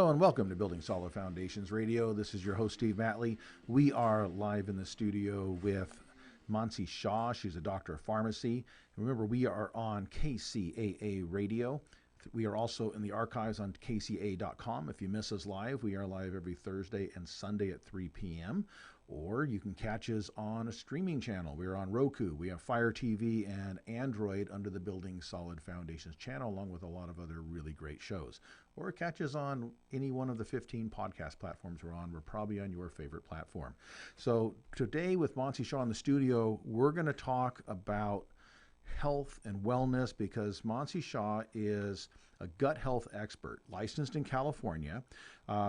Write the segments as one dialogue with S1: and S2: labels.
S1: Hello and welcome to Building Solid Foundations Radio. This is your host, Steve Matley. We are live in the studio with Mansi Shah. She's a doctor of pharmacy. And remember, we are on KCAA Radio. We are also in the archives on kca.com. If you miss us live, we are live every Thursday and Sunday at 3 p.m. Or you can catch us on a streaming channel. We are on Roku. We have Fire TV and Android under the Building Solid Foundations channel, along with a lot of other really great shows. Or catch us on any one of the 15 podcast platforms we're on. We're probably on your favorite platform. So today with Mansi Shah in the studio, we're going to talk about health and wellness because Mansi Shah is a gut health expert, licensed in California.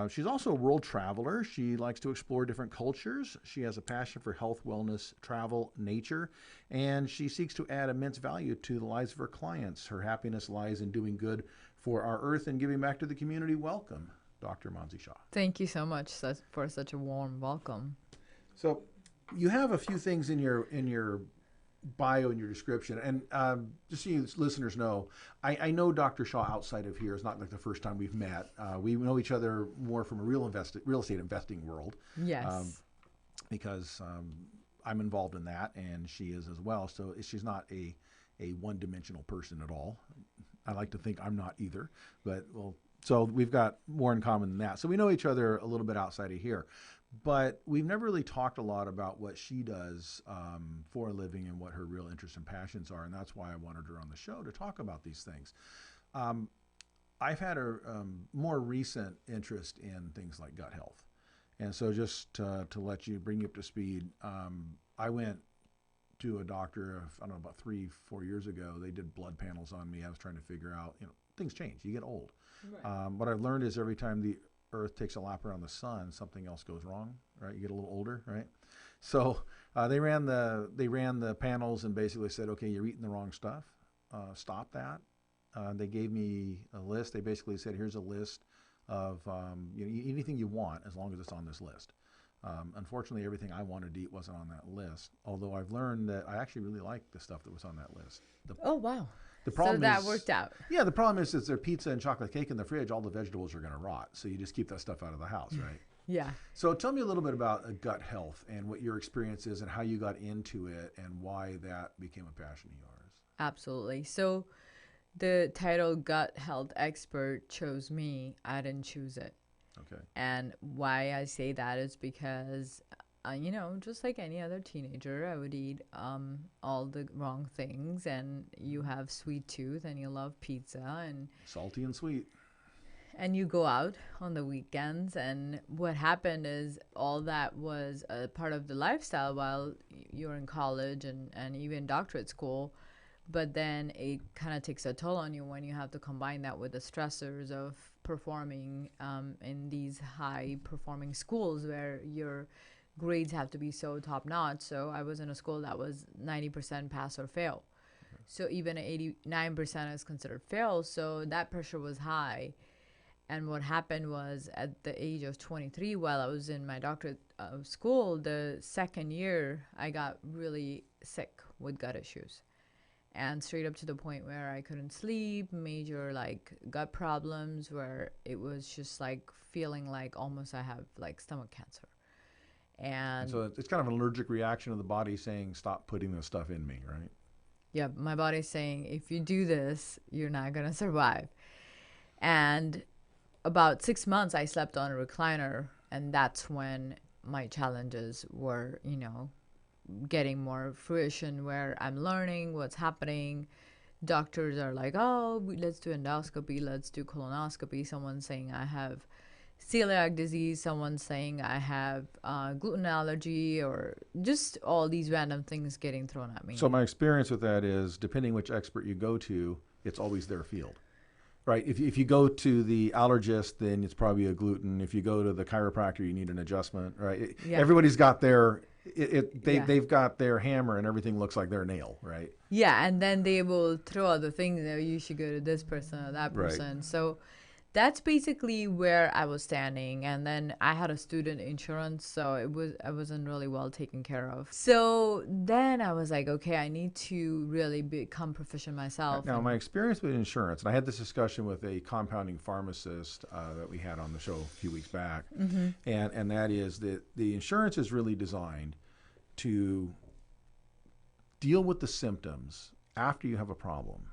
S1: She's also a world traveler. She likes to explore different cultures. She has a passion for health, wellness, travel, nature, and she seeks to add immense value to the lives of her clients. Her happiness lies in doing good for our earth and giving back to the community. Welcome, Dr. Mansi Shah.
S2: Thank you so much for such a warm welcome.
S1: So you have a few things in your bio in your description, and just so you listeners know, I know Dr. Shah outside of here. It's not like the first time we've met. We know each other more from a real estate investing world.
S2: Yes.
S1: Because I'm involved in that, and she is as well. So she's not a one-dimensional person at all. I like to think I'm not either, but so we've got more in common than that. So we know each other a little bit outside of here. But we've never really talked a lot about what she does for a living and what her real interests and passions are, and that's why I wanted her on the show to talk about these things. I've had a more recent interest in things like gut health, and so just to bring you up to speed, I went to a doctor, I don't know, about 3-4 years ago. They did blood panels on me. I was trying to figure out, things change. You get old. Right. What I've learned is every time the Earth takes a lap around the sun, something else goes wrong, right? You get a little older, right? So they ran the panels and basically said, okay, you're eating the wrong stuff. Stop that. They gave me a list. They basically said, here's a list of anything you want as long as it's on this list. Unfortunately, everything I wanted to eat wasn't on that list, although I've learned that I actually really like the stuff that was on that list.
S2: Oh, wow.
S1: The problem
S2: so that worked out.
S1: Yeah, the problem is there's pizza and chocolate cake in the fridge, all the vegetables are going to rot. So you just keep that stuff out of the house, right?
S2: Yeah.
S1: So tell me a little bit about gut health and what your experience is and how you got into it and why that became a passion of yours.
S2: Absolutely. So the title gut health expert chose me. I didn't choose it.
S1: Okay.
S2: And why I say that is because just like any other teenager, I would eat all the wrong things, and you have sweet tooth and you love pizza and
S1: salty and sweet.
S2: And you go out on the weekends, and what happened is all that was a part of the lifestyle while you're in college and even doctorate school. But then it kind of takes a toll on you when you have to combine that with the stressors of performing in these high-performing schools where your grades have to be so top-notch. So I was in a school that was 90% pass or fail. Okay. So even 89% is considered fail. So that pressure was high. And what happened was at the age of 23, while I was in my doctorate school, the second year, I got really sick with gut issues. And straight up to the point where I couldn't sleep, major gut problems, where it was just feeling like almost I have stomach cancer. And
S1: so it's kind of an allergic reaction of the body saying, stop putting this stuff in me, right?
S2: Yeah, my body's saying, if you do this, you're not going to survive. And about 6 months, I slept on a recliner, and that's when my challenges were, getting more fruition, where I'm learning what's happening. Doctors are like, oh, let's do endoscopy, let's do colonoscopy. Someone's saying I have celiac disease, someone's saying I have gluten allergy, or just all these random things getting thrown at me.
S1: So my experience with that is, depending which expert you go to, it's always their field. Right. If you go to the allergist, then it's probably a gluten. If you go to the chiropractor, you need an adjustment. Right. Yeah. Everybody's got they've got their hammer and everything looks like their nail. Right.
S2: Yeah. And then they will throw other things. You should go to this person or that person. Right. So that's basically where I was standing. And then I had a student insurance, so I wasn't really well taken care of. So then I was like, okay, I need to really become proficient myself.
S1: Now, my
S2: And
S1: experience with insurance, and I had this discussion with a compounding pharmacist that we had on the show a few weeks back, and that is that the insurance is really designed to deal with the symptoms after you have a problem.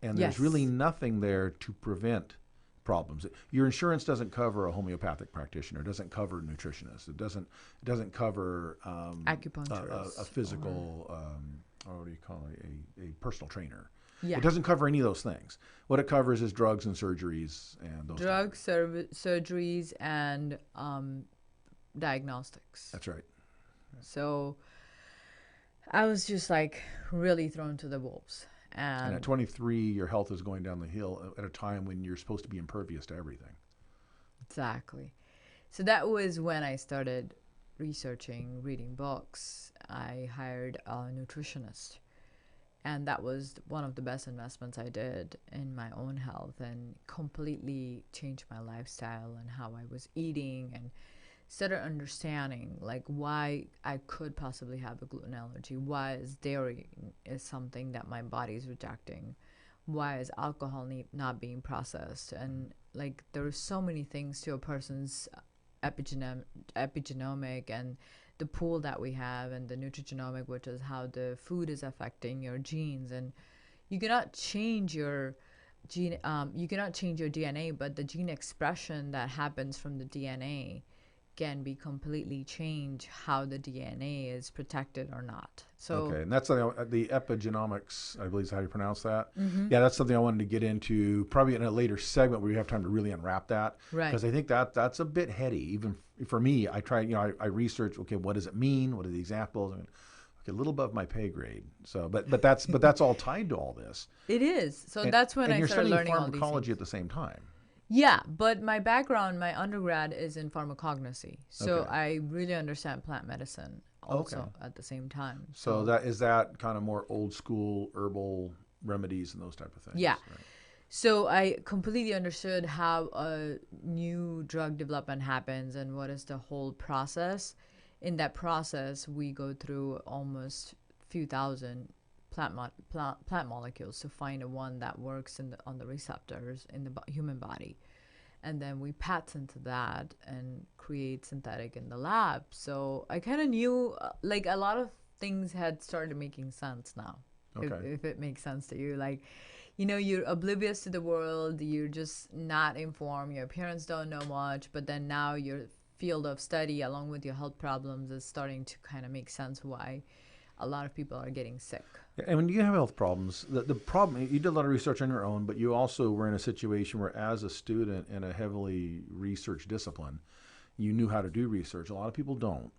S1: And there's
S2: yes,
S1: really nothing there to prevent problems. Your insurance doesn't cover a homeopathic practitioner. It doesn't cover a nutritionist. It doesn't cover
S2: acupuncturist,
S1: a physical, what do you call it, a personal trainer.
S2: yeah,
S1: It doesn't cover any of those things. What it covers is drugs and surgeries and those.
S2: drugs, surgeries, and diagnostics.
S1: That's right.
S2: So I was just like really thrown to the wolves.
S1: And at 23, your health is going down the hill at a time when you're supposed to be impervious to everything.
S2: Exactly. So that was when I started researching, reading books. I hired a nutritionist. And that was one of the best investments I did in my own health, and completely changed my lifestyle and how I was eating, and started understanding like why I could possibly have a gluten allergy, why is dairy is something that my body is rejecting, why is alcohol not being processed, and like there are so many things to a person's epigenomic and the pool that we have, and the nutrigenomic, which is how the food is affecting your genes. And you cannot change your gene, you cannot change your DNA, but the gene expression that happens from the DNA can be completely change how the DNA is protected or not. So
S1: okay, and that's the epigenomics, I believe is how you pronounce that. Yeah, that's something I wanted to get into probably in a later segment where we have time to really unwrap that.
S2: right,
S1: Because I think that's a bit heady. Even for me, I try, I research, okay, what does it mean? What are the examples? I mean, okay, a little above my pay grade. So, but that's all tied to all this.
S2: it is. So
S1: And,
S2: that's when
S1: and
S2: I
S1: you're
S2: started
S1: studying
S2: learning all these
S1: pharmacology
S2: things.
S1: at the same time.
S2: Yeah, but my background, my undergrad is in pharmacognosy. So
S1: Okay.
S2: I really understand plant medicine also
S1: Okay.
S2: at the same time.
S1: So that kind of more old school herbal remedies and those type of things.
S2: Yeah.
S1: Right.
S2: So I completely understood how a new drug development happens and what is the whole process. In that process, we go through almost few thousand plant molecules to find a one that works on the receptors in the human body. And then we patent that and create synthetic in the lab. So I kind of knew like a lot of things had started making sense now.
S1: Okay.
S2: If it makes sense to you, like, you're oblivious to the world, you're just not informed, your parents don't know much, but then now your field of study along with your health problems is starting to kind of make sense why a lot of people are getting sick.
S1: And when you have health problems, the problem, you did a lot of research on your own, but you also were in a situation where as a student in a heavily research discipline, you knew how to do research. A lot of people don't.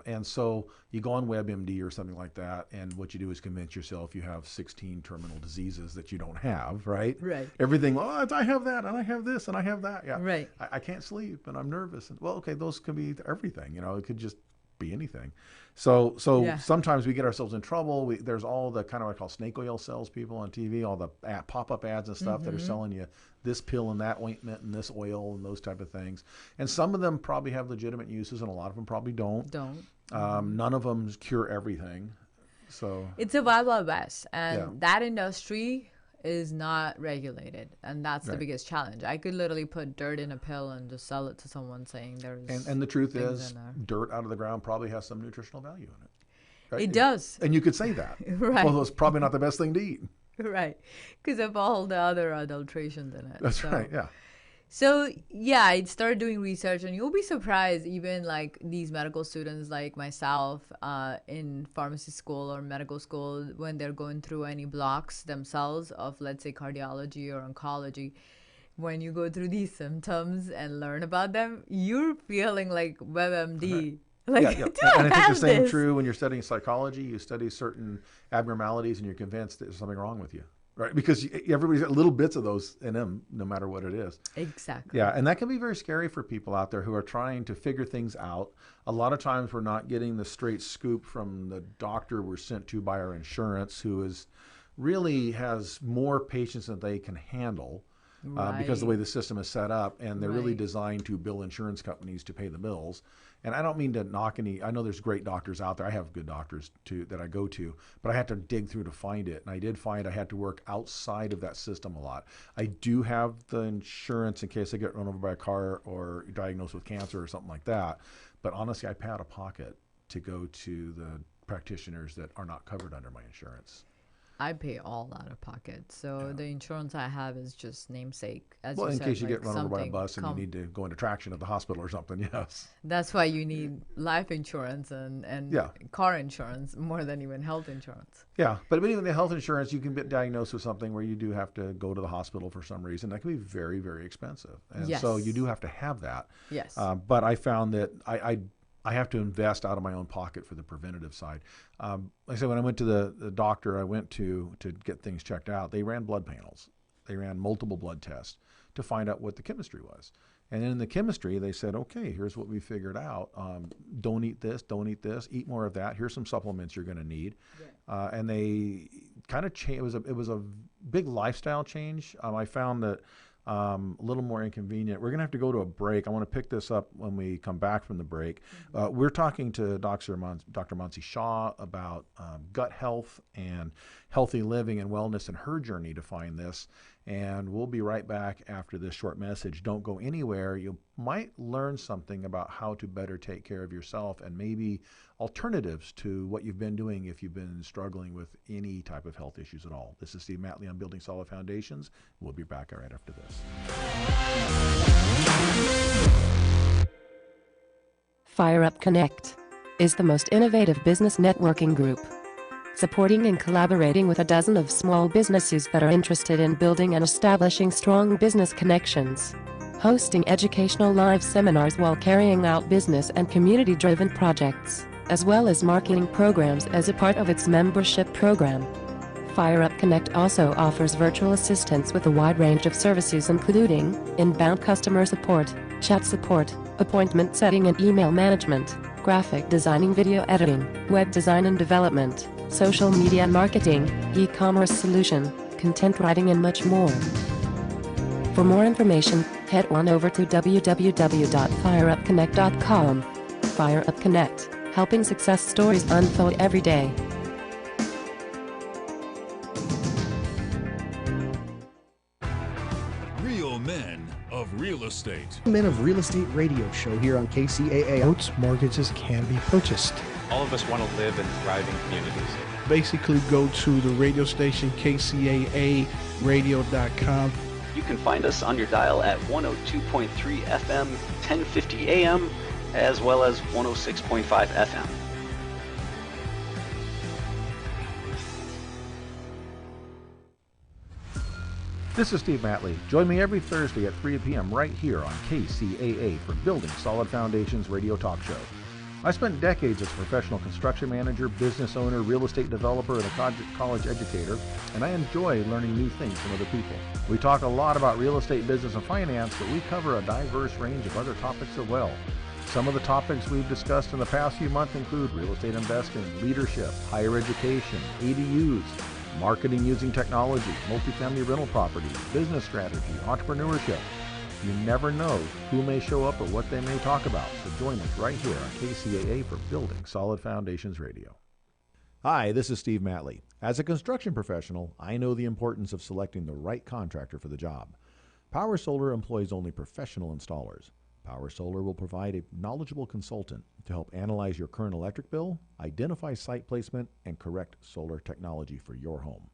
S1: And so you go on WebMD or something like that, and what you do is convince yourself you have 16 terminal diseases that you don't have, right?
S2: Right.
S1: Everything, I have that, and I have this, and I have that. Yeah.
S2: Right.
S1: I can't sleep, and I'm nervous. And, well, okay, those could be everything. It could just be anything. So
S2: Yeah.
S1: sometimes we get ourselves in trouble. There's all the kind of what I call snake oil salespeople on TV, all the pop-up ads and stuff that are selling you this pill and that ointment and this oil and those type of things. And some of them probably have legitimate uses, and a lot of them probably don't. None of them cure everything. So
S2: It's a wild, wild west, and
S1: Yeah.
S2: that industry is not regulated, and that's the
S1: Right.
S2: biggest challenge. I could literally put dirt in a pill and just sell it to someone saying there's
S1: and the truth
S2: things
S1: is,
S2: in there.
S1: dirt out of the ground probably has some nutritional value in it. Right?
S2: It does.
S1: And you could say that.
S2: Right.
S1: Although it's probably not the best thing to eat.
S2: Right, because of all the other adulterations in it.
S1: That's right. Yeah.
S2: So yeah, I started doing research, and you'll be surprised, even like these medical students like myself in pharmacy school or medical school, when they're going through any blocks themselves of, let's say, cardiology or oncology, when you go through these symptoms and learn about them, you're feeling like WebMD. Like,
S1: Yeah.
S2: do
S1: And I think the
S2: have
S1: same
S2: this?
S1: true when you're studying psychology. You study certain abnormalities, and you're convinced there's something wrong with you, right? Because everybody's got little bits of those in them, no matter what it is.
S2: Exactly.
S1: Yeah, and that can be very scary for people out there who are trying to figure things out. A lot of times we're not getting the straight scoop from the doctor we're sent to by our insurance, who really has more patients than they can handle. because the way
S2: Right.
S1: the system is set up, and they're really
S2: Right.
S1: designed to bill insurance companies to pay the bills. And I don't mean to knock any. I know there's great doctors out there. I have good doctors too that I go to, but I had to dig through to find it. And I did find I had to work outside of that system a lot. I do have the insurance in case I get run over by a car or diagnosed with cancer or something like that. But honestly, I pay out of pocket to go to the practitioners that are not covered under my insurance.
S2: I pay all out of pocket. So
S1: Yeah.
S2: the insurance I have is just namesake. As
S1: Well,
S2: you
S1: in
S2: said,
S1: case you
S2: like
S1: get run over by a
S2: something
S1: bus and you need to go into traction at the hospital or something, yes.
S2: That's why you need life insurance and
S1: Yeah.
S2: car insurance more than even health insurance.
S1: Yeah, but even the health insurance, you can get diagnosed with something where you do have to go to the hospital for some reason. That can be very, very expensive. And so you
S2: Yes.
S1: do have to have that.
S2: Yes.
S1: But I found that I have to invest out of my own pocket for the preventative side. Like I said, when I went to the doctor I went to get things checked out, they ran blood panels. They ran multiple blood tests to find out what the chemistry was. And in the chemistry, they said, okay, here's what we figured out. Don't eat this, eat more of that. Here's some supplements you're going to need. And they kind of changed. It was a big lifestyle change. I found that a little more inconvenient. We're going to have to go to a break. I want to pick this up when we come back from the break. We're talking to Dr. Mansi Shaw about gut health and healthy living and wellness and her journey to find this. And we'll be right back after this short message. Don't go anywhere. You might learn something about how to better take care of yourself and maybe alternatives to what you've been doing if you've been struggling with any type of health issues at all. This is Steve Matley on Building Solid Foundations. We'll be back right after this.
S3: FireUp Connect is the most innovative business networking group, supporting and collaborating with a dozen of small businesses that are interested in building and establishing strong business connections, hosting educational live seminars while carrying out business and community-driven projects, as well as marketing programs as a part of its membership program. FireUp Connect also offers virtual assistance with a wide range of services including inbound customer support, chat support, appointment setting and email management, graphic designing, video editing, web design and development, social media marketing, e-commerce solution, content writing and much more. For more information, head on over to www.fireupconnect.com. FireUp Connect, helping success stories unfold every day.
S4: Real men of real estate.
S5: Men of Real Estate radio show here on KCAA.
S6: Boats, mortgages can be purchased.
S7: All of us want to live in thriving communities.
S6: Basically, go to the radio station, kcaaradio.com.
S8: You can find us on your dial at 102.3 FM, 1050 AM, as well as 106.5 FM.
S1: This is Steve Matley. Join me every Thursday at 3 p.m. right here on KCAA for Building Solid Foundations radio talk show. I spent decades as a professional construction manager, business owner, real estate developer, and a college educator, and I enjoy learning new things from other people. We talk a lot about real estate, business, and finance, but we cover a diverse range of other topics as well. Some of the topics we've discussed in the past few months include real estate investing, leadership, higher education, ADUs, marketing using technology, multifamily rental properties, business strategy, entrepreneurship. You never know who may show up or what they may talk about, so join us right here on KCAA for Building Solid Foundations Radio. Hi, this is Steve Matley. As a construction professional, I know the importance of selecting the right contractor for the job. Power Solar employs only professional installers. Power Solar will provide a knowledgeable consultant to help analyze your current electric bill, identify site placement, and correct solar technology for your home.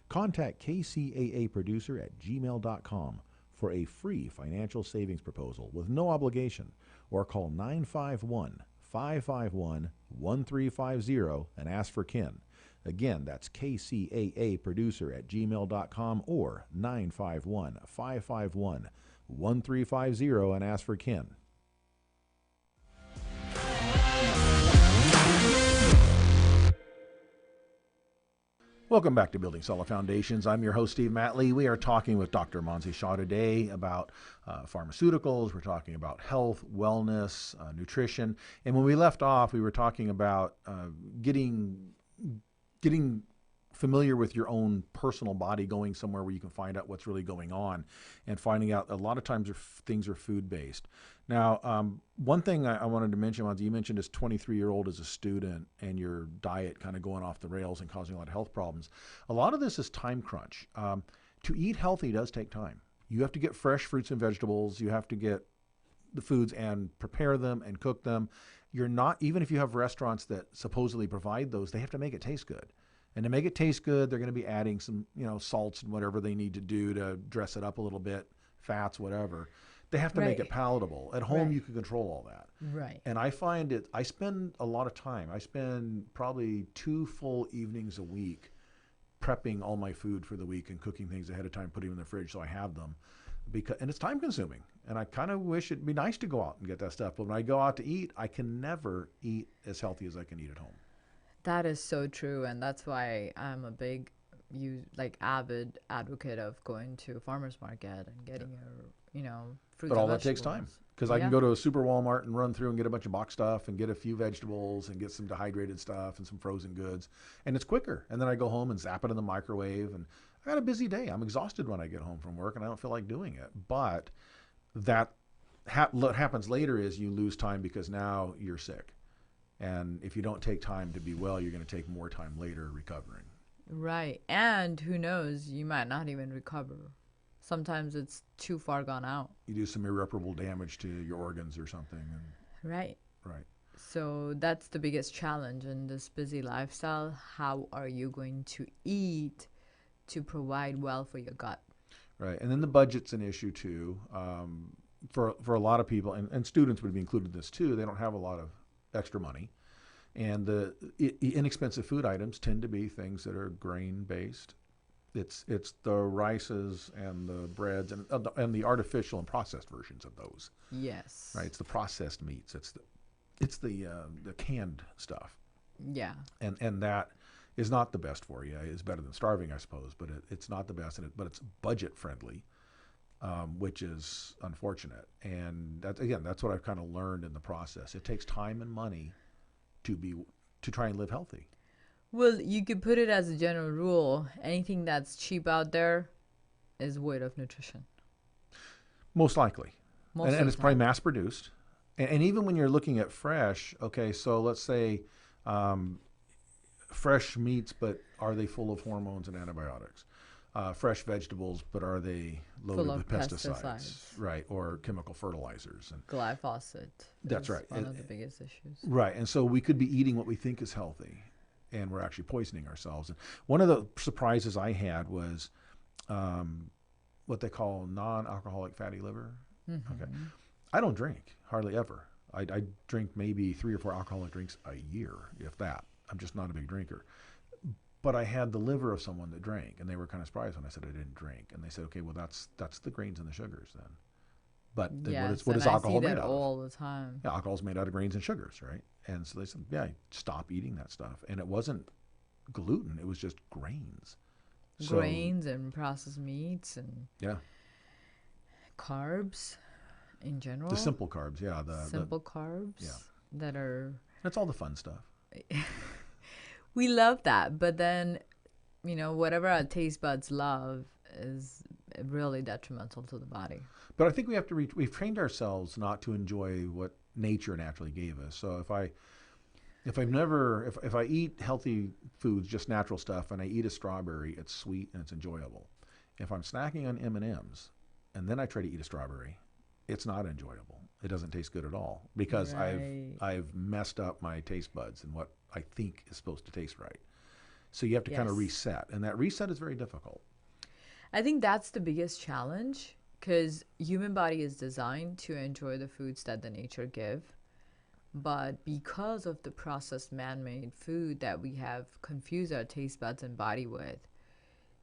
S1: Contact kcaaproducer@gmail.com for a free financial savings proposal with no obligation, or call 951-551-1350 and ask for Ken. Again, that's kcaaproducer@gmail.com or 951-551-1350 and ask for Ken. Welcome back to Building Solid Foundations. I'm your host, Steve Matley. We are talking with Dr. Mansi Shaw today about pharmaceuticals. We're talking about health, wellness, nutrition. And when we left off, we were talking about getting familiar with your own personal body, going somewhere where you can find out what's really going on, and finding out a lot of times things are food based. Now, one thing I wanted to mention, Monty, you mentioned this 23-year-old as a student and your diet kind of going off the rails and causing a lot of health problems. A lot of this is time crunch. To eat healthy does take time. You have to get fresh fruits and vegetables. You have to get the foods and prepare them and cook them. You're not, even if you have restaurants that supposedly provide those, they have to make it taste good. And to make it taste good, they're going to be adding some, salts and whatever they need to do to dress it up a little bit, fats, whatever. They have to make it palatable. At home, you can control all that.
S2: Right.
S1: And I find I spend a lot of time. I spend probably 2 full evenings a week prepping all my food for the week and cooking things ahead of time, putting them in the fridge so I have them. And it's time consuming. And I kind of wish it'd be nice to go out and get that stuff. But when I go out to eat, I can never eat as healthy as I can eat at home.
S2: That is so true. And that's why I'm a big, avid advocate of going to a farmer's market and getting your, fruits
S1: But all
S2: and
S1: that takes
S2: vegetables.
S1: time. Because I can go to a super Walmart and run through and get a bunch of box stuff and get a few vegetables and get some dehydrated stuff and some frozen goods. And it's quicker. And then I go home and zap it in the microwave. And I got a busy day. I'm exhausted when I get home from work and I don't feel like doing it. But what happens later is you lose time because now you're sick. And if you don't take time to be well, you're going to take more time later recovering.
S2: Right. And who knows, you might not even recover. Sometimes it's too far gone out.
S1: You do some irreparable damage to your organs or something. And,
S2: right.
S1: Right.
S2: So that's the biggest challenge in this busy lifestyle. How are you going to eat to provide well for your gut?
S1: Right. And then the budget's an issue too. For a lot of people, and students would be included in this too, they don't have a lot of extra money. And the inexpensive food items tend to be things that are grain-based. It's the rices and the breads and the artificial and processed versions of those.
S2: Yes.
S1: Right. It's the processed meats. It's the canned stuff.
S2: Yeah.
S1: And that is not the best for you. It's better than starving, I suppose, but it's not the best. But it's budget friendly, which is unfortunate. And that's what I've kind of learned in the process. It takes time and money to try and live healthy.
S2: Well, you could put it as a general rule. Anything that's cheap out there is void of nutrition.
S1: Most likely. And it's probably
S2: time.
S1: mass produced. And even when you're looking at fresh, okay, so let's say fresh meats, but are they full of hormones and antibiotics? Fresh vegetables, but are they loaded with pesticides? Right, or chemical fertilizers? And
S2: glyphosate.
S1: That's right.
S2: One of the biggest issues.
S1: Right, and so we could be eating what we think is healthy, and we're actually poisoning ourselves. And one of the surprises I had was what they call non-alcoholic fatty liver.
S2: Mm-hmm.
S1: Okay, I don't drink hardly ever. I drink maybe 3 or 4 alcoholic drinks a year, if that. I'm just not a big drinker. But I had the liver of someone that drank, and they were kind of surprised when I said I didn't drink. And they said, okay, well, that's the grains and the sugars then. But then
S2: Yes,
S1: what is
S2: and
S1: alcohol
S2: I see
S1: made
S2: that
S1: out of?
S2: all the time.
S1: Yeah, alcohol's made out of grains and sugars, right? And so they said, yeah, stop eating that stuff. And it wasn't gluten, it was just grains.
S2: Grains and processed meats and
S1: yeah,
S2: carbs in general.
S1: the simple carbs, yeah.
S2: Simple carbs that are...
S1: That's all the fun stuff.
S2: We love that, but then, whatever our taste buds love is really detrimental to the body.
S1: But I think we have to we've trained ourselves not to enjoy what nature naturally gave us. So if I eat healthy foods, just natural stuff, and I eat a strawberry, it's sweet and it's enjoyable. If I'm snacking on M&Ms and then I try to eat a strawberry, it's not enjoyable. It doesn't taste good at all because
S2: Right.
S1: I've messed up my taste buds and what I think is supposed to taste right. So you have to kind of
S2: Yes.
S1: reset, and that reset is very difficult.
S2: I think that's the biggest challenge because human body is designed to enjoy the foods that the nature give. But because of the processed man-made food that we have confused our taste buds and body with,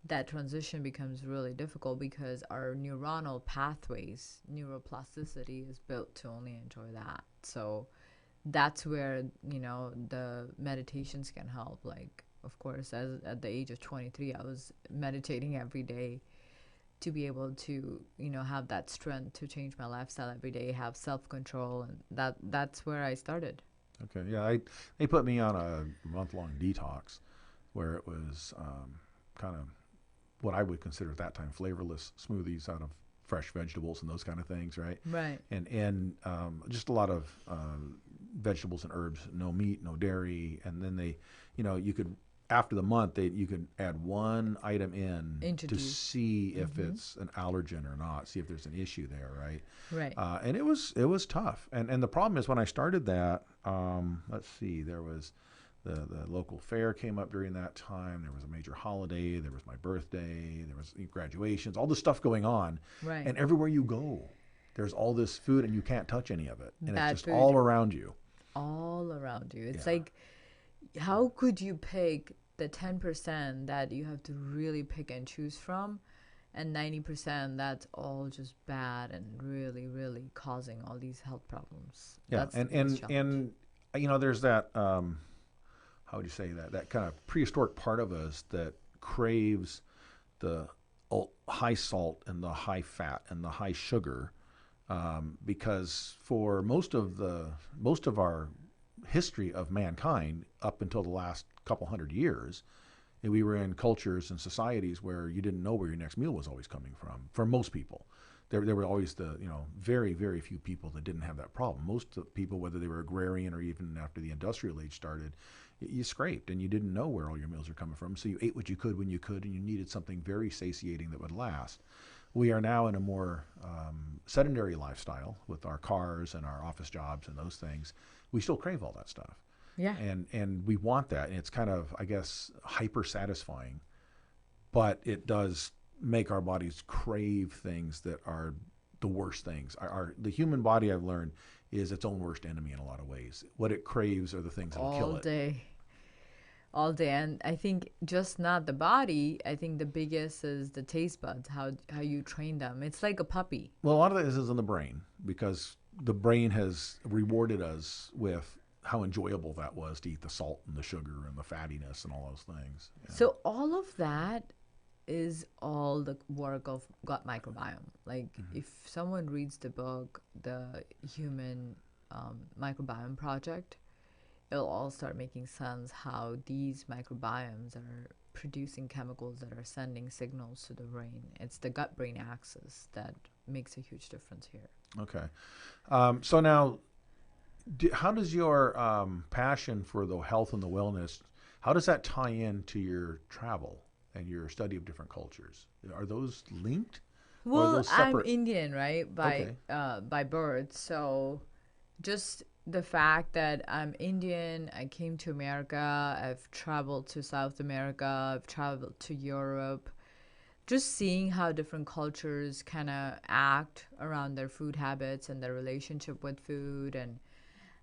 S2: that transition becomes really difficult because our neuronal pathways, neuroplasticity is built to only enjoy that. So that's where, the meditations can help. Like, of course, at the age of 23, I was meditating every day to be able to, have that strength to change my lifestyle every day, have self-control. And that's where I started.
S1: Okay, yeah, they put me on a month-long detox, where it was kind of what I would consider at that time flavorless smoothies out of fresh vegetables and those kind of things, right?
S2: Right.
S1: And just a lot of vegetables and herbs, no meat, no dairy, and then they, you could after the month you could add one item in to
S2: Introduce.
S1: see if it's an allergen or not, see if there's an issue there, right?
S2: Right.
S1: And it was tough, and the problem is when I started that, let's see, there was the local fair came up during that time. There was a major holiday. There was my birthday. There was graduations. All this stuff going on,
S2: Right.
S1: and everywhere you go, there's all this food, and you can't touch any of it, and
S2: Bad
S1: it's just
S2: food.
S1: all around you.
S2: All around you. It's
S1: Yeah.
S2: like, how could you pick the 10% that you have to really pick and choose from, and 90% that's all just bad and really, really causing all these health problems?
S1: Yeah,
S2: That's the biggest challenge.
S1: and there's that how would you say that kind of prehistoric part of us that craves the high salt and the high fat and the high sugar, because for most of our history of mankind up until the last couple hundred years, we were in cultures and societies where you didn't know where your next meal was always coming from. For most people, there were always very, very few people that didn't have that problem. Most of the people, whether they were agrarian or even after the industrial age started, you scraped and you didn't know where all your meals were coming from. So you ate what you could when you could, and you needed something very satiating that would last. We are now in a more sedentary lifestyle with our cars and our office jobs and those things. We still crave all that stuff.
S2: Yeah.
S1: And we want that. And it's kind of, I guess, hyper satisfying, but it does make our bodies crave things that are the worst things. The human body, I've learned, is its own worst enemy in a lot of ways. What it craves are the things that will kill it.
S2: All day. And I think just not the body, I think the biggest is the taste buds, how you train them. It's like a puppy.
S1: Well, a lot of that is in the brain, because the brain has rewarded us with how enjoyable that was to eat the salt and the sugar and the fattiness and all those things. Yeah.
S2: So all of that is all the work of gut microbiome. Like if someone reads the book, the Human Microbiome Project, it'll all start making sense how these microbiomes are producing chemicals that are sending signals to the brain. It's the gut-brain axis that makes a huge difference here.
S1: Okay. So now, how does your passion for the health and the wellness, how does that tie into your travel and your study of different cultures? Are those linked? Or are
S2: Well,
S1: those
S2: I'm
S1: separate?
S2: Indian, right, by birth. So just the fact that I'm Indian, I came to America, I've traveled to South America, I've traveled to Europe. Just seeing how different cultures kind of act around their food habits and their relationship with food, and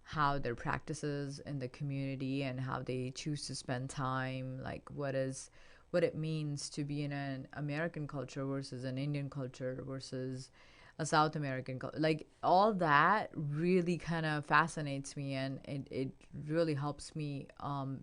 S2: how their practices in the community and how they choose to spend time, like what it means to be in an American culture versus an Indian culture versus a South American culture. Like all that really kind of fascinates me, and it really helps me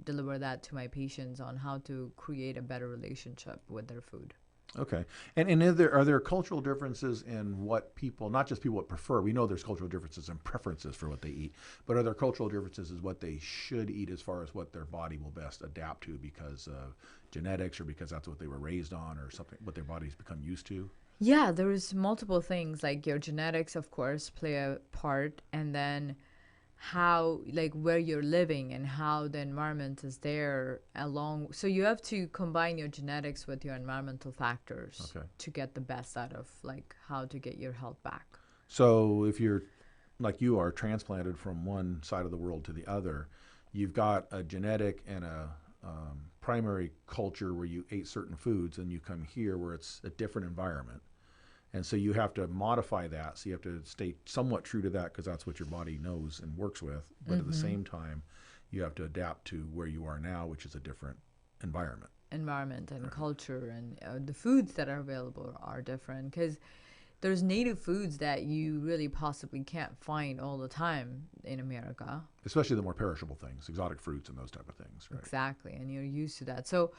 S2: deliver that to my patients on how to create a better relationship with their food.
S1: Okay. And are there cultural differences in what people, not just people what prefer, we know there's cultural differences and preferences for what they eat, but are there cultural differences in what they should eat as far as what their body will best adapt to because of genetics or because that's what they were raised on or something, what their bodies become used to?
S2: Yeah, there's multiple things, like your genetics, of course, play a part, and then how, like where you're living and how the environment is there along. So you have to combine your genetics with your environmental factors to get the best out of like how to get your health back.
S1: So if you're, like you are, transplanted from one side of the world to the other, you've got a genetic and a primary culture where you ate certain foods, and you come here where it's a different environment. And so you have to modify that. So you have to stay somewhat true to that because that's what your body knows and works with. But at the same time, you have to adapt to where you are now, which is a different environment.
S2: And culture, and the foods that are available are different, because there's native foods that you really possibly can't find all the time in America.
S1: Especially the more perishable things, exotic fruits and those type of things, right?
S2: Exactly, and you're used to that. So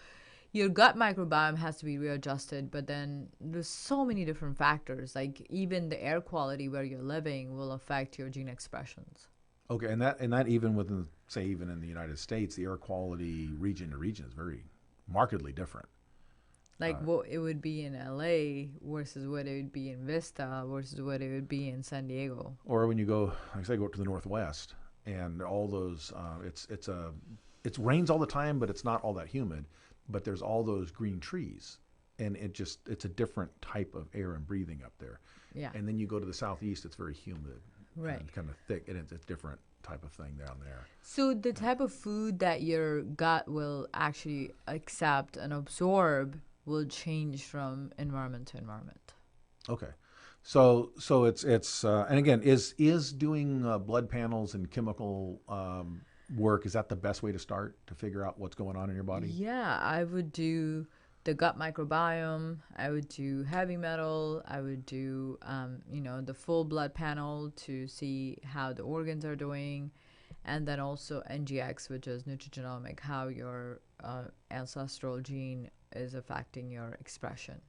S2: your gut microbiome has to be readjusted, but then there's so many different factors, like even the air quality where you're living will affect your gene expressions.
S1: Okay, and that even within, say, even in the United States, the air quality region to region is very markedly different.
S2: Like what it would be in LA versus what it would be in Vista versus what it would be in San Diego.
S1: Or when you go, like I say, go up to the Northwest, and all those, it rains all the time, but it's not all that humid. But there's all those green trees, and it's a different type of air and breathing up there.
S2: Yeah.
S1: And then you go to the Southeast, it's very humid,
S2: Right.
S1: and kind of thick, and it's a different type of thing down there.
S2: So the type of food that your gut will actually accept and absorb will change from environment to environment.
S1: Okay. So it's and again, is doing blood panels and chemical work, is that the best way to start to figure out what's going on in your body?
S2: Yeah, I would do the gut microbiome. I would do heavy metal. I would do, the full blood panel to see how the organs are doing. And then also NGX, which is nutrigenomic, how your ancestral gene is affecting your expression.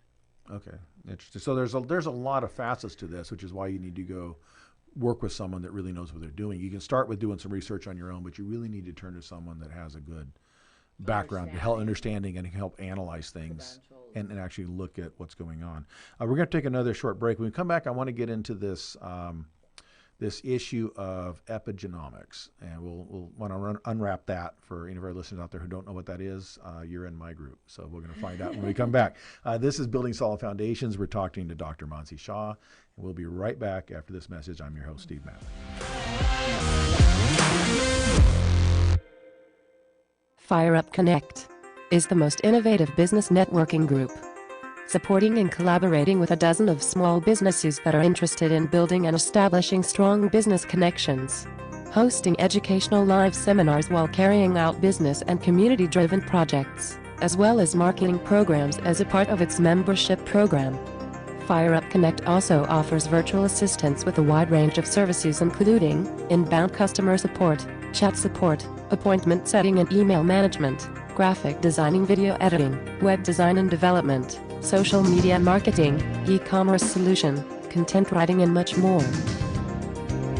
S1: Okay, interesting. So there's a lot of facets to this, which is why you need to go work with someone that really knows what they're doing. You can start with doing some research on your own, but you really need to turn to someone that has a good background to help understanding and help analyze things and actually look at what's going on. We're going to take another short break. When we come back, I want to get into this this issue of epigenomics, and we'll want to unwrap that for any of our listeners out there who don't know what that is. You're in my group, so we're going to find out when we come back. This is Building Solid Foundations. We're talking to Dr. Mansi Shah, and we'll be right back after this message. I'm your host, Steve Matley.
S3: FireUp Connect is the most innovative business networking group, supporting and collaborating with a dozen of small businesses that are interested in building and establishing strong business connections, hosting educational live seminars while carrying out business and community-driven projects, as well as marketing programs as a part of its membership program. FireUp Connect also offers virtual assistance with a wide range of services including inbound customer support, chat support, appointment setting and email management, graphic designing, video editing, web design and development, social media marketing, e-commerce solution, content writing and much more.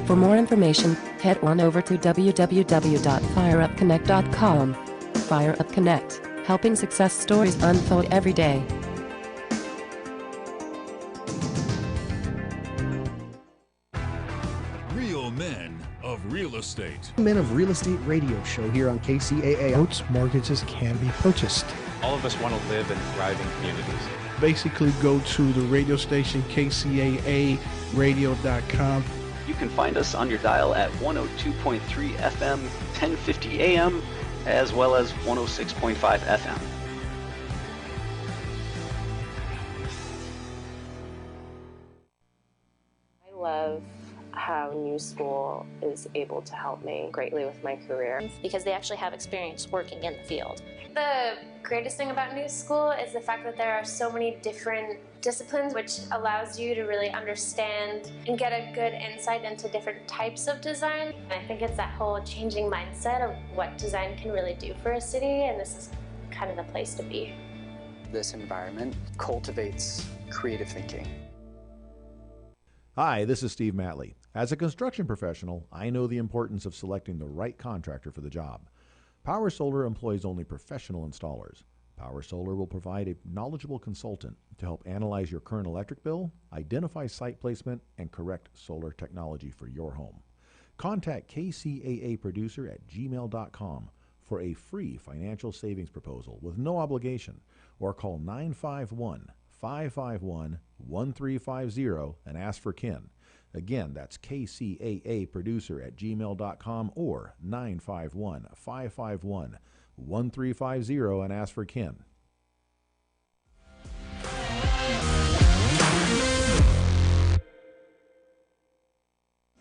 S3: For more information, head on over to www.fireupconnect.com. FireUp Connect, helping success stories unfold every day.
S4: Real men of real estate.
S5: Men of Real Estate radio show here on KCAA.
S6: Boats, mortgages can be purchased.
S7: All of us want to live in thriving communities.
S6: Basically, go to the radio station, kcaaradio.com.
S8: You can find us on your dial at 102.3 FM, 1050 AM, as well as 106.5 FM.
S9: I love how New School is able to help me greatly with my career.
S10: Because they actually have experience working in the field. The greatest thing about New School is the fact that there are so many different disciplines, which allows you to really understand and get a good insight into different types of design. And I think it's that whole changing mindset of what design can really do for a city, and this is kind of the place to be.
S11: This environment cultivates creative thinking.
S1: Hi, this is Steve Matley. As a construction professional, I know the importance of selecting the right contractor for the job. Power Solar employs only professional installers. Power Solar will provide a knowledgeable consultant to help analyze your current electric bill, identify site placement, and correct solar technology for your home. Contact kcaaproducer@gmail.com for a free financial savings proposal with no obligation, or call 951-551-1350 and ask for Ken. Again, that's kcaaproducer@gmail.com or 951-551-1350 and ask for Ken.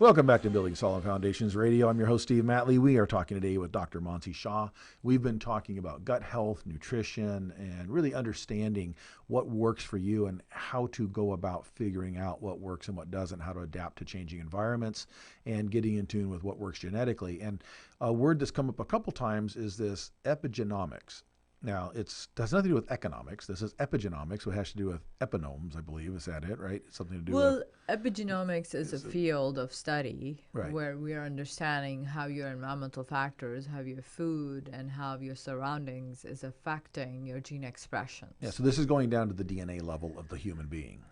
S1: Welcome back to Building Solid Foundations Radio. I'm your host, Steve Matley. We are talking today with Dr. Mansi Shah. We've been talking about gut health, nutrition, and really understanding what works for you and how to go about figuring out what works and what doesn't, how to adapt to changing environments, and getting in tune with what works genetically. And a word that's come up a couple times is this epigenomics. Now, it has nothing to do with economics. This is epigenomics, which has to do with epinomes, I believe. Is that it, right? Something to do
S2: Well,
S1: with...
S2: epigenomics is a field of study
S1: Right.
S2: where we are understanding how your environmental factors, how your food, and how your surroundings is affecting your gene expressions.
S1: Yeah, so this is going down to the DNA level of the human being.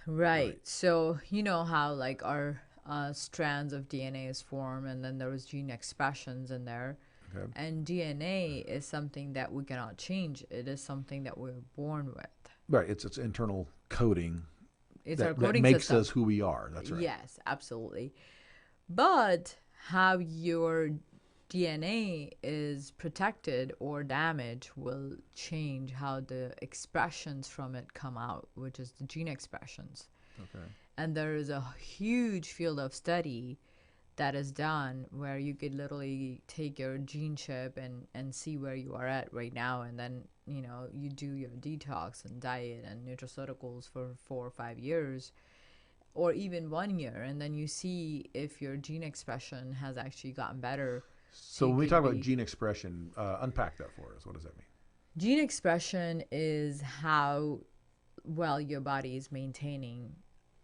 S2: Right. So you know how like our strands of DNA is formed, and then there was gene expressions in there.
S1: Okay.
S2: And DNA is something that we cannot change. It is something that we're born with.
S1: Right. It's internal coding.
S2: It's
S1: that,
S2: our coding
S1: that makes
S2: system.
S1: us who we are. That's right.
S2: Yes, absolutely. But how your DNA is protected or damaged will change how the expressions from it come out, which is the gene expressions.
S1: Okay.
S2: And there is a huge field of study that is done where you could literally take your gene chip and see where you are at right now, and then you do your detox and diet and nutraceuticals for 4 or 5 years or even 1 year, and then you see if your gene expression has actually gotten better.
S1: So when we talk about gene expression, unpack that for us. What does that mean?
S2: Gene expression is how well your body is maintaining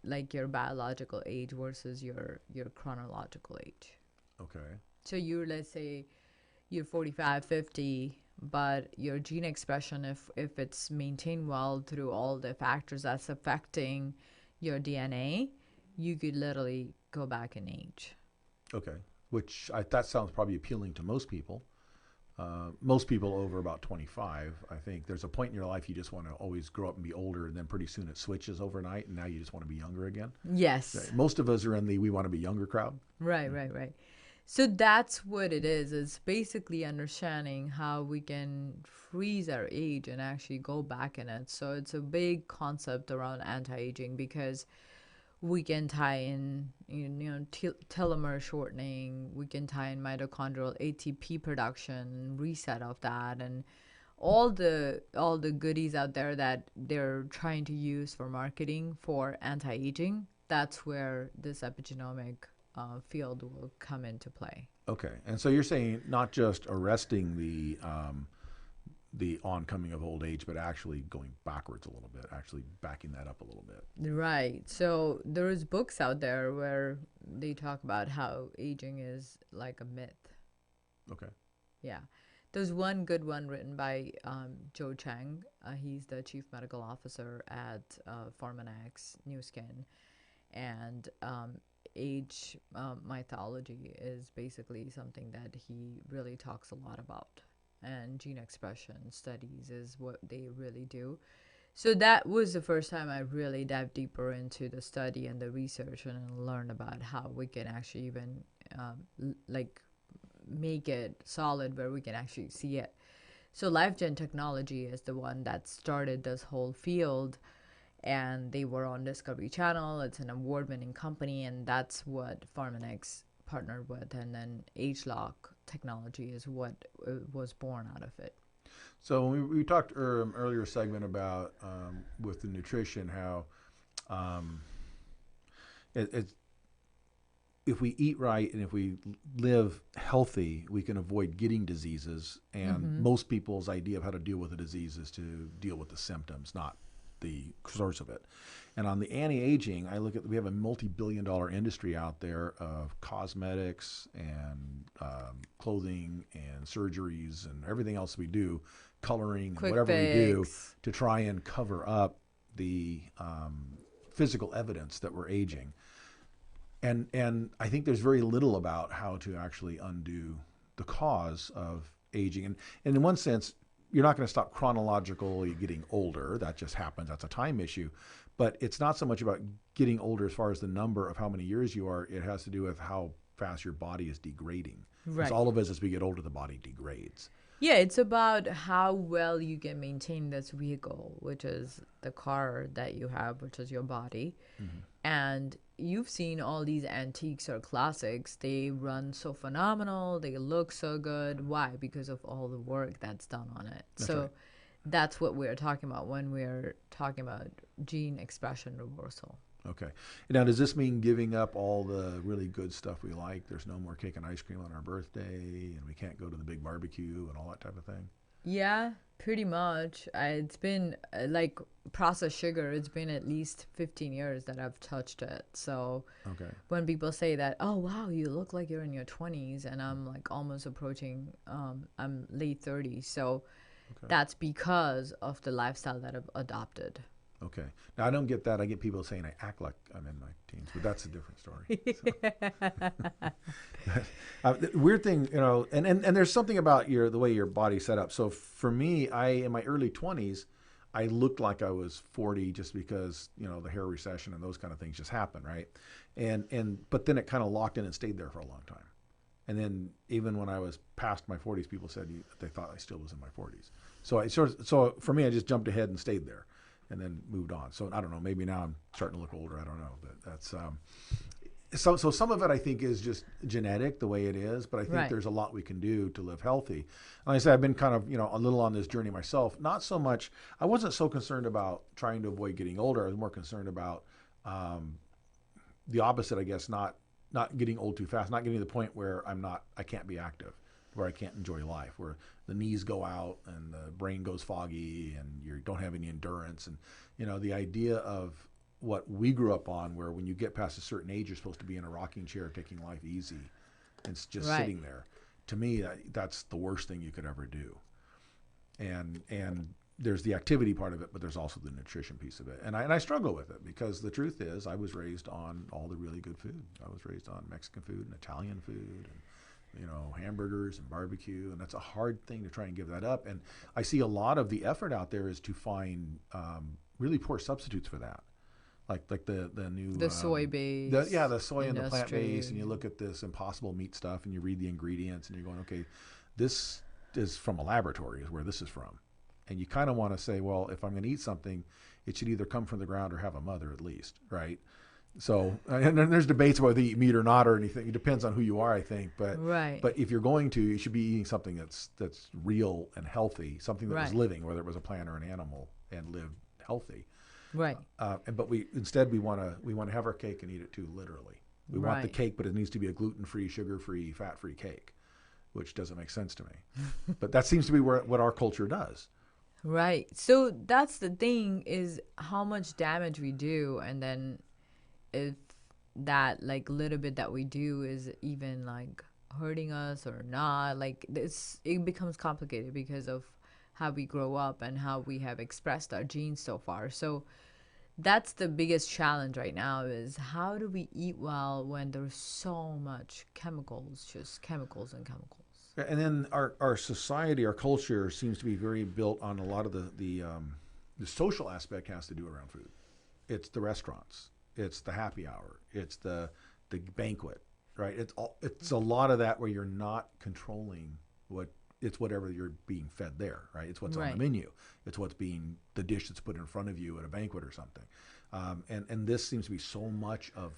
S2: like your biological age versus your chronological age.
S1: Okay.
S2: So let's say you're 45, 50, but your gene expression, if it's maintained well through all the factors that's affecting your DNA, you could literally go back in age.
S1: Okay. That sounds probably appealing to most people. Most people over about 25, I think there's a point in your life you just want to always grow up and be older, and then pretty soon it switches overnight, and now you just want to be younger again.
S2: Yes.
S1: Right. Most of us are in the we want to be younger crowd.
S2: Right. So that's what it is. It's basically understanding how we can freeze our age and actually go back in it. So it's a big concept around anti-aging because we can tie in, telomere shortening. We can tie in mitochondrial ATP production, reset of that, and all the goodies out there that they're trying to use for marketing for anti-aging. That's where this epigenomic field will come into play.
S1: Okay, and so you're saying not just arresting the oncoming of old age, but actually going backwards a little bit, actually backing that up a little bit.
S2: Right. So there's books out there where they talk about how aging is like a myth.
S1: Okay.
S2: Yeah. There's one good one written by Joe Chang. He's the chief medical officer at Pharmanex New Skin. And age mythology is basically something that he really talks a lot about. And gene expression studies is what they really do. So that was the first time I really dived deeper into the study and the research and learned about how we can actually even make it solid where we can actually see it. So LifeGen Technology is the one that started this whole field, and they were on Discovery Channel. It's an award-winning company, and that's what Pharmanex partnered with, and then AgeLock technology is what was born out of it.
S1: So when we talked earlier segment about with the nutrition, how if we eat right and if we live healthy, we can avoid getting diseases. And most people's idea of how to deal with a disease is to deal with the symptoms, not the source of it. And on the anti-aging, we have a multi-billion-dollar industry out there of cosmetics and clothing and surgeries and everything else we do, coloring, and whatever we do to try and cover up the physical evidence that we're aging. And I think there's very little about how to actually undo the cause of aging. And in one sense, you're not going to stop chronologically getting older. That just happens. That's a time issue. But it's not so much about getting older as far as the number of how many years you are. It has to do with how fast your body is degrading.
S2: Right.
S1: Because all of us, as we get older, the body degrades.
S2: Yeah, it's about how well you can maintain this vehicle, which is the car that you have, which is your body. And you've seen all these antiques or classics. They run so phenomenal. They look so good. Why? Because of all the work that's done on it. That's what we're talking about when we're talking about gene expression reversal.
S1: Okay. Now, does this mean giving up all the really good stuff we like? There's no more cake and ice cream on our birthday, and we can't go to the big barbecue and all that type of thing?
S2: Yeah, Pretty much. It's been like processed sugar. It's been at least 15 years that I've touched it. So
S1: Okay.
S2: when people say that, oh, wow, you look like you're in your 20s, and I'm like almost approaching, I'm late 30s. So that's because of the lifestyle that I've adopted.
S1: Okay. Now, I don't get that. I get people saying I act like I'm in my teens, but that's a different story. The weird thing, and there's something about the way your body's set up. So for me, in my early 20s, I looked like I was 40 just because, the hair recession and those kind of things just happened, right? But then it kind of locked in and stayed there for a long time. And then even when I was past my 40s, people said they thought I still was in my 40s. So for me, I just jumped ahead and stayed there. And then moved on. So I don't know. Maybe now I'm starting to look older. I don't know. But that's so some of it I think is just genetic, the way it is. But I think there's a lot we can do to live healthy. And like I said, I've been kind of a little on this journey myself. Not so much. I wasn't so concerned about trying to avoid getting older. I was more concerned about the opposite, I guess. Not getting old too fast. Not getting to the point where I can't be active, where I can't enjoy life, where the knees go out and the brain goes foggy and you don't have any endurance. And, the idea of what we grew up on, where when you get past a certain age, you're supposed to be in a rocking chair taking life easy and just sitting there. To me, that's the worst thing you could ever do. And there's the activity part of it, but there's also the nutrition piece of it. And I struggle with it because the truth is I was raised on all the really good food. I was raised on Mexican food and Italian food and hamburgers and barbecue, and that's a hard thing to try and give that up. And I see a lot of the effort out there is to find really poor substitutes for that, like the new
S2: soy base,
S1: the soy and the plant base, and you look at this Impossible Meat stuff and you read the ingredients and you're going, okay, this is from a laboratory, is where this is from, and you kind of want to say, well, if I'm going to eat something, it should either come from the ground or have a mother at least, right? So, and then there's debates about whether you eat meat or not or anything. It depends on who you are, I think. But but if you're going to, you should be eating something that's real and healthy, something that was living, whether it was a plant or an animal, and lived healthy.
S2: Right.
S1: But we want to have our cake and eat it too, literally. We want the cake, but it needs to be a gluten-free, sugar-free, fat-free cake, which doesn't make sense to me. But that seems to be what our culture does.
S2: Right. So that's the thing, is how much damage we do, and then if that like little bit that we do is even like hurting us or not, like it becomes complicated because of how we grow up and how we have expressed our genes so far. So that's the biggest challenge right now, is how do we eat well when there's so much chemicals, just chemicals and chemicals.
S1: And then our society, our culture seems to be very built on a lot of the social aspect has to do around food. It's the restaurants. It's the happy hour. It's the banquet, right? It's a lot of that where you're not controlling whatever you're being fed there, right? It's what's on the menu. It's the dish that's put in front of you at a banquet or something. And this seems to be so much of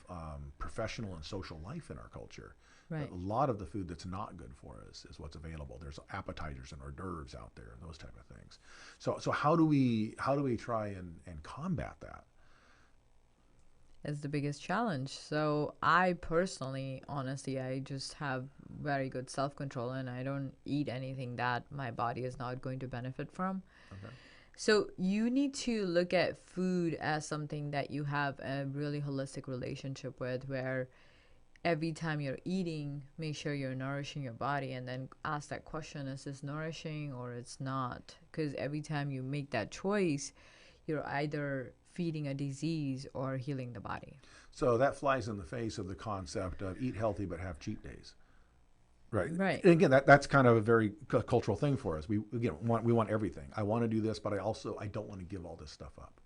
S1: professional and social life in our culture. Right. A lot of the food that's not good for us is what's available. There's appetizers and hors d'oeuvres out there and those type of things. So how do we try and combat that?
S2: Is the biggest challenge. So I personally, honestly, I just have very good self-control, and I don't eat anything that my body is not going to benefit from. Okay. So you need to look at food as something that you have a really holistic relationship with, where every time you're eating, make sure you're nourishing your body, and then ask that question, is this nourishing or it's not? Because every time you make that choice, you're either feeding a disease or healing the body.
S1: So that flies in the face of the concept of eat healthy but have cheat days. Right.
S2: Right.
S1: And again, that's kind of a very cultural thing for us. We want everything. I want to do this, but I don't want to give all this stuff up.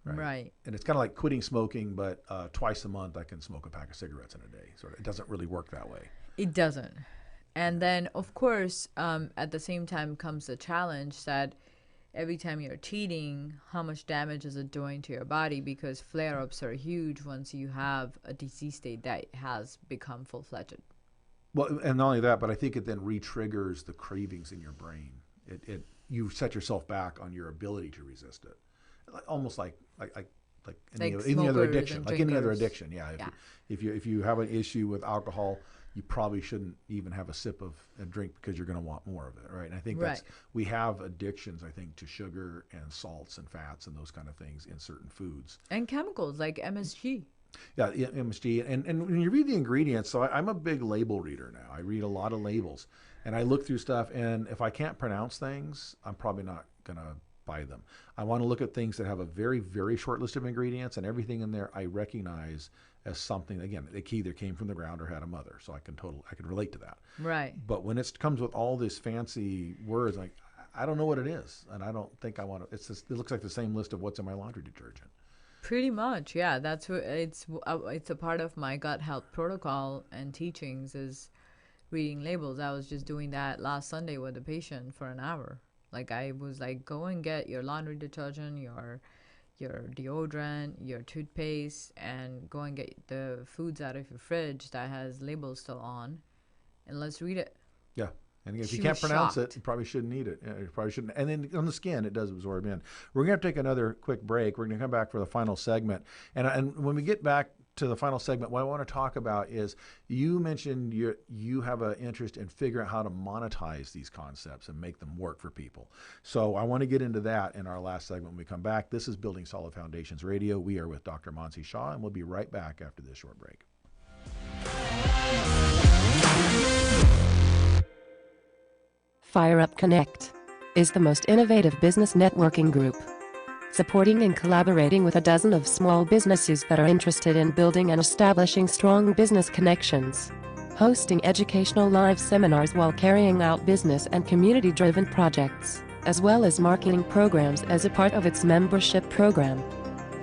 S1: Right. And it's kind of like quitting smoking, but twice a month I can smoke a pack of cigarettes in a day. So it doesn't really work that way.
S2: It doesn't. And then, of course, at the same time comes the challenge that every time you're cheating, how much damage is it doing to your body? Because flare-ups are huge once you have a disease state that has become full-fledged.
S1: Well, and not only that, but I think it then re-triggers the cravings in your brain. You set yourself back on your ability to resist it. Almost like any
S2: Like
S1: other
S2: smokers
S1: addiction,
S2: and
S1: like any other
S2: drinkers.
S1: addiction. Yeah. If you have an issue with alcohol, you probably shouldn't even have a sip of a drink because you're going to want more of it, right? And I think that's we have addictions, I think, to sugar and salts and fats and those kind of things in certain foods.
S2: And chemicals like MSG.
S1: Yeah, MSG. And when you read the ingredients, so I'm a big label reader now. I read a lot of labels, and I look through stuff, and if I can't pronounce things, I'm probably not going to buy them. I want to look at things that have a very, very short list of ingredients, and everything in there I recognize as something, again, it either came from the ground or had a mother, so I can relate to that.
S2: Right.
S1: But when it comes with all these fancy words, like, I don't know what it is, and I don't think I want to. It looks like the same list of what's in my laundry detergent.
S2: Pretty much, yeah. That's what it's a part of my gut health protocol and teachings is reading labels. I was just doing that last Sunday with a patient for an hour. Like I was like, go and get your laundry detergent, your deodorant, your toothpaste, and go and get the foods out of your fridge that has labels still on, and let's read it.
S1: Yeah. And again, if
S2: She
S1: you can't
S2: was
S1: pronounce
S2: shocked.
S1: it, you probably shouldn't eat it. You probably shouldn't. And then on the skin, it does absorb in. We're going to have to take another quick break. We're going to come back for the final segment. And when we get back to the final segment, what I want to talk about is you mentioned you have an interest in figuring out how to monetize these concepts and make them work for people. So I want to get into that in our last segment when we come back. This is Building Solid Foundations Radio. We are with Dr. Mansi Shah, and we'll be right back after this short break.
S3: FireUp Connect is the most innovative business networking group, supporting and collaborating with a dozen of small businesses that are interested in building and establishing strong business connections, hosting educational live seminars while carrying out business and community-driven projects, as well as marketing programs as a part of its membership program.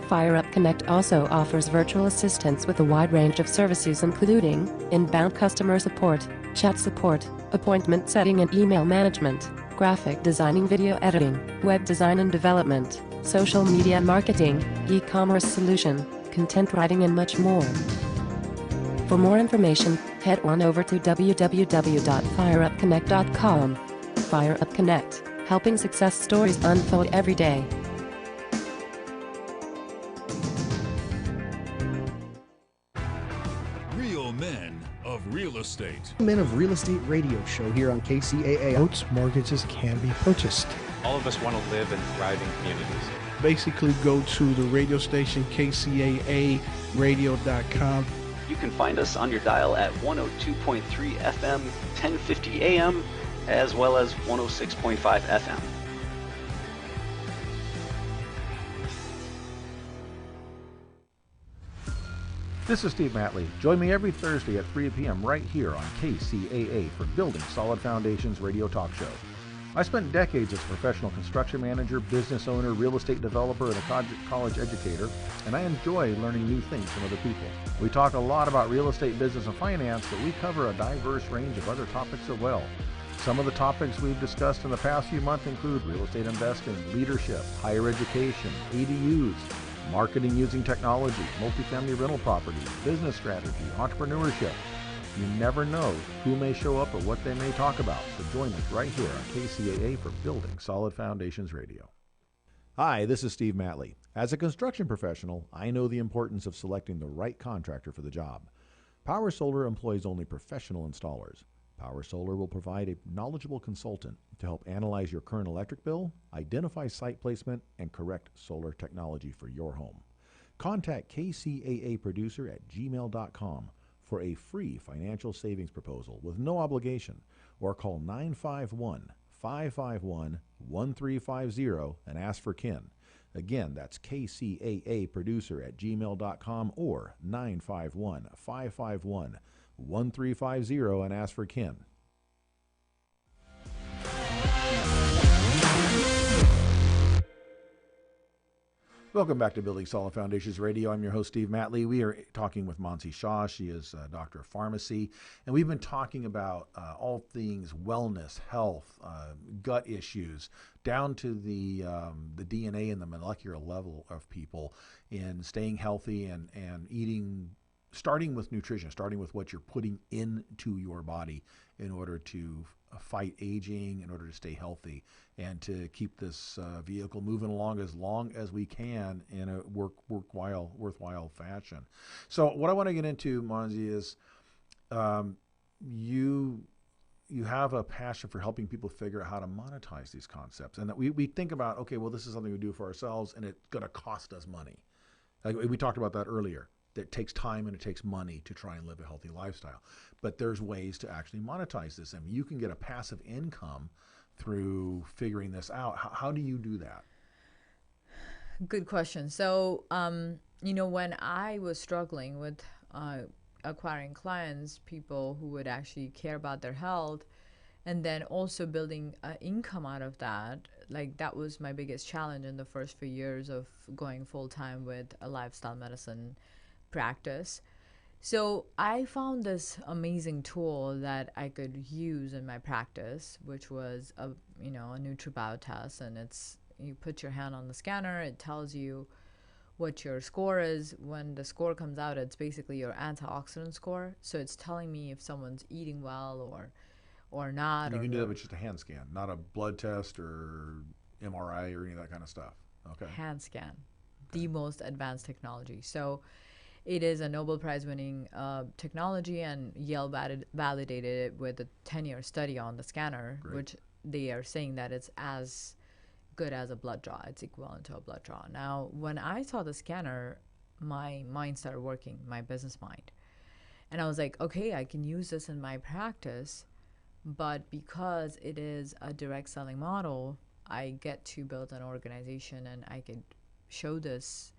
S3: FireUp Connect also offers virtual assistance with a wide range of services including inbound customer support, chat support, appointment setting and email management, graphic designing, video editing, web design and development, social media marketing, e-commerce solution, content writing and much more. For more information, head on over to www.fireupconnect.com. FireUp Connect, helping success stories unfold every day.
S4: Real men of real estate.
S5: Men of Real Estate Radio show here on KCAA.
S6: Boats, mortgages can be purchased.
S7: All of us want to live in thriving communities.
S6: Basically, go to the radio station kcaaradio.com.
S8: You can find us on your dial at 102.3 FM, 1050 AM, as well as 106.5 FM.
S1: This is Steve Matley. Join me every Thursday at 3 p.m. right here on KCAA for Building Solid Foundations Radio Talk Show. I spent decades as a professional construction manager, business owner, real estate developer, and a college educator, and I enjoy learning new things from other people. We talk a lot about real estate, business, and finance, but we cover a diverse range of other topics as well. Some of the topics we've discussed in the past few months include real estate investing, leadership, higher education, ADUs, marketing using technology, multifamily rental properties, business strategy, entrepreneurship. You never know who may show up or what they may talk about, so join us right here on KCAA for Building Solid Foundations Radio. Hi, this is Steve Matley. As a construction professional, I know the importance of selecting the right contractor for the job. Power Solar employs only professional installers. Power Solar will provide a knowledgeable consultant to help analyze your current electric bill, identify site placement, and correct solar technology for your home. Contact KCAA Producer at gmail.com for a free financial savings proposal with no obligation, or call 951-551-1350 and ask for Ken. Again, that's KCAA Producer at gmail.com or 951-551-1350 and ask for Ken. Welcome back to Building Solid Foundations Radio. I'm your host, Steve Matley. We are talking with Mansi Shah. She is a doctor of pharmacy. And we've been talking about all things wellness, health, gut issues, down to the DNA and the molecular level of people in staying healthy and eating starting with nutrition, starting with what you're putting into your body in order to fight aging, in order to stay healthy, and to keep this vehicle moving along as we can in a worthwhile fashion. So what I want to get into, Monzi, is you have a passion for helping people figure out how to monetize these concepts, and that we think about, okay, well, this is something we do for ourselves, and it's going to cost us money. Like we talked about that earlier. It takes time and it takes money to try and live a healthy lifestyle. But there's ways to actually monetize this. I mean, you can get a passive income through figuring this out. How do you do that?
S2: Good question. So, when I was struggling with acquiring clients, people who would actually care about their health, and then also building income out of that, like that was my biggest challenge in the first few years of going full-time with a lifestyle medicine practice. So I found this amazing tool that I could use in my practice, which was a NutriBio test, and you put your hand on the scanner, it tells you what your score is. When the score comes out, it's basically your antioxidant score. So it's telling me if someone's eating well or not.
S1: And you can do that with just a hand scan, not a blood test or MRI or any of that kind of stuff. Okay.
S2: Hand scan, the most advanced technology. So it is a Nobel Prize winning technology, and Yale validated it with a 10-year study on the scanner. Great. Which they are saying that it's as good as a blood draw. It's equivalent to a blood draw. Now, when I saw the scanner, my mind started working, my business mind. And I was like, okay, I can use this in my practice, but because it is a direct selling model, I get to build an organization, and I could show this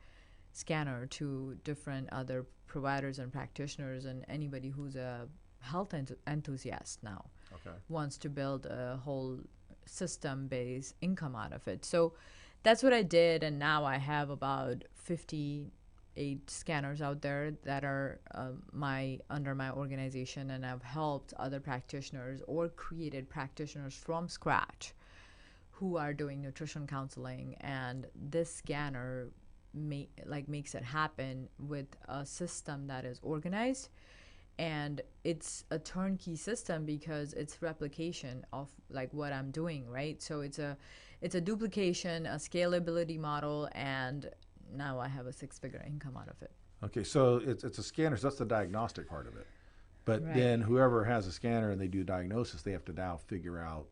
S2: scanner to different other providers and practitioners, and anybody who's a health enthusiast now wants to build a whole system-based income out of it. So that's what I did, and now I have about 58 scanners out there that are under my organization, and I've helped other practitioners or created practitioners from scratch who are doing nutrition counseling, and this scanner makes it happen with a system that is organized, and it's a turnkey system because it's replication of like what I'm doing, right? So it's a duplication, a scalability model, and now I have a 6-figure income out of it.
S1: Okay, so it's a scanner, so that's the diagnostic part of it. But
S2: Right.
S1: Then whoever has a scanner and they do diagnosis, they have to now figure out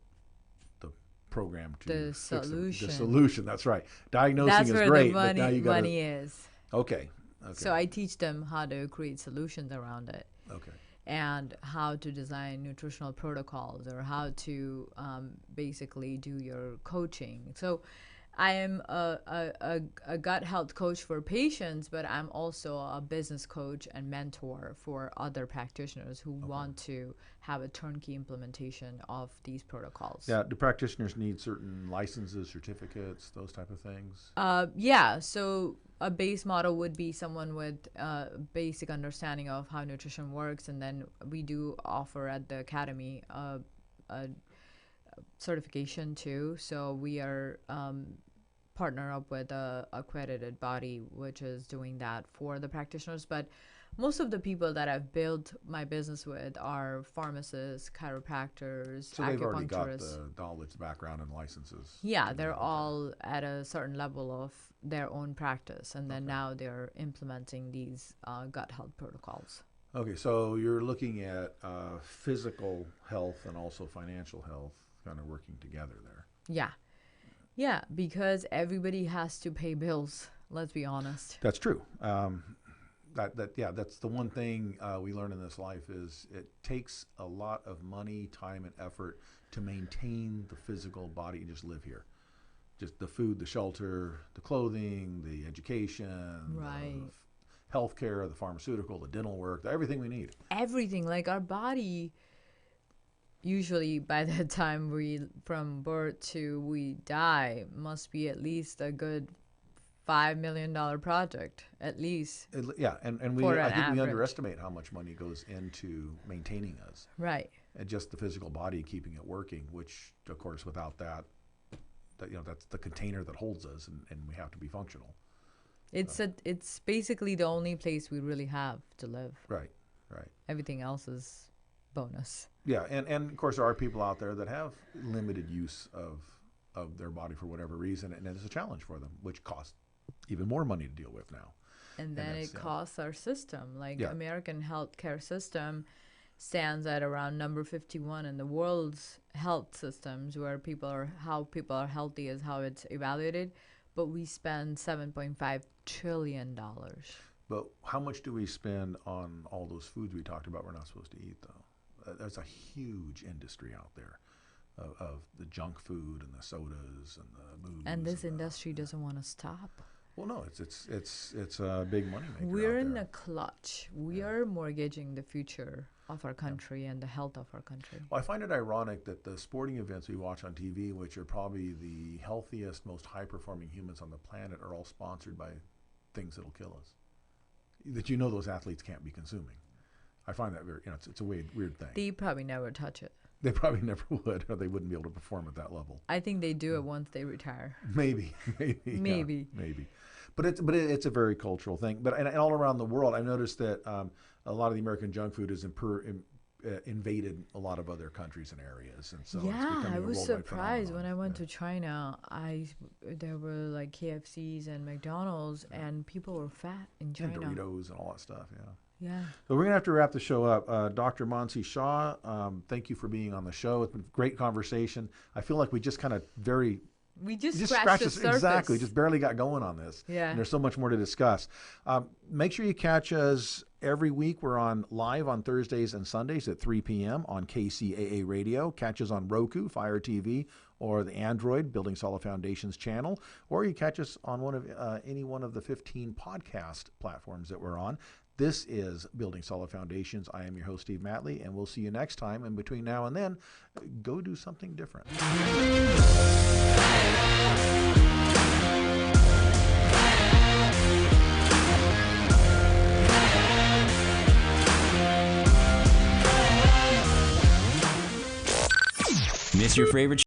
S1: the program to
S2: The
S1: fix
S2: solution.
S1: The solution, that's right. Diagnosing
S2: That's
S1: is
S2: where
S1: great,
S2: the
S1: but now you got
S2: money is.
S1: Okay.
S2: So I teach them how to create solutions around it.
S1: Okay.
S2: And how to design nutritional protocols, or how to basically do your coaching. So I am a gut health coach for patients, but I'm also a business coach and mentor for other practitioners who want to have a turnkey implementation of these protocols.
S1: Yeah, do practitioners need certain licenses, certificates, those type of things?
S2: Yeah, so a base model would be someone with basic understanding of how nutrition works, and then we do offer at the academy a certification too. So we are partner up with a accredited body which is doing that for the practitioners. But most of the people that I've built my business with are pharmacists, chiropractors,
S1: so they've already got
S2: acupuncturists.
S1: the knowledge, background, and licenses.
S2: Yeah, they're all at a certain level of their own practice, and then now they're implementing these gut health protocols.
S1: Okay, so you're looking at physical health and also financial health kind of working together there.
S2: Yeah, because everybody has to pay bills. Let's be honest.
S1: That's true. That's the one thing we learn in this life is it takes a lot of money, time, and effort to maintain the physical body and just live here. Just the food, the shelter, the clothing, the education,
S2: right,
S1: the healthcare, the pharmaceutical, the dental work, everything we need.
S2: Everything, like our body. Usually, by the time from birth to we die, must be at least a good $5 million project, at least.
S1: And I think we underestimate how much money goes into maintaining us.
S2: Right.
S1: And just the physical body keeping it working, which, of course, without that, that's the container that holds us, and we have to be functional.
S2: It's basically the only place we really have to live.
S1: Right.
S2: Everything else is bonus.
S1: Yeah, and of course there are people out there that have limited use of their body for whatever reason, and it's a challenge for them, which costs even more money to deal with now.
S2: And then it costs our system. Like
S1: Yeah.
S2: American healthcare system stands at around number 51 in the world's health systems, where how people are healthy is how it's evaluated. But we spend $7.5 trillion.
S1: But how much do we spend on all those foods we talked about we're not supposed to eat, though? There's a huge industry out there of the junk food and the sodas and the booze.
S2: And this industry doesn't want to stop.
S1: Well, no, it's a big money maker.
S2: We're
S1: out
S2: in
S1: there.
S2: a clutch. We are mortgaging the future of our country and the health of our country.
S1: Well, I find it ironic that the sporting events we watch on TV, which are probably the healthiest, most high-performing humans on the planet, are all sponsored by things that'll kill us. That those athletes can't be consuming. I find that very, it's a weird thing.
S2: They probably never touch it.
S1: They probably never would, or they wouldn't be able to perform at that level.
S2: I think they do it once they retire.
S1: Maybe. But it's a very cultural thing. But and all around the world, I've noticed that a lot of the American junk food has invaded a lot of other countries and areas, and so
S2: I was surprised when I went to China. There were like KFCs and McDonald's, and people were fat in China.
S1: And Doritos and all that stuff.
S2: Yeah.
S1: So we're gonna have to wrap the show up. Dr. Mansi Shah, thank you for being on the show. It's been a great conversation. I feel like we just kind of
S2: We just scratched the surface.
S1: Exactly, just barely got going on this.
S2: Yeah.
S1: And there's so much more to discuss. Make sure you catch us every week. We're on live on Thursdays and Sundays at 3 p.m. on KCAA Radio. Catch us on Roku, Fire TV, or the Android Building Solid Foundations channel. Or you catch us on any one of the 15 podcast platforms that we're on. This is Building Solid Foundations. I am your host, Steve Matley, and we'll see you next time. And between now and then, go do something different.
S12: Miss your favorite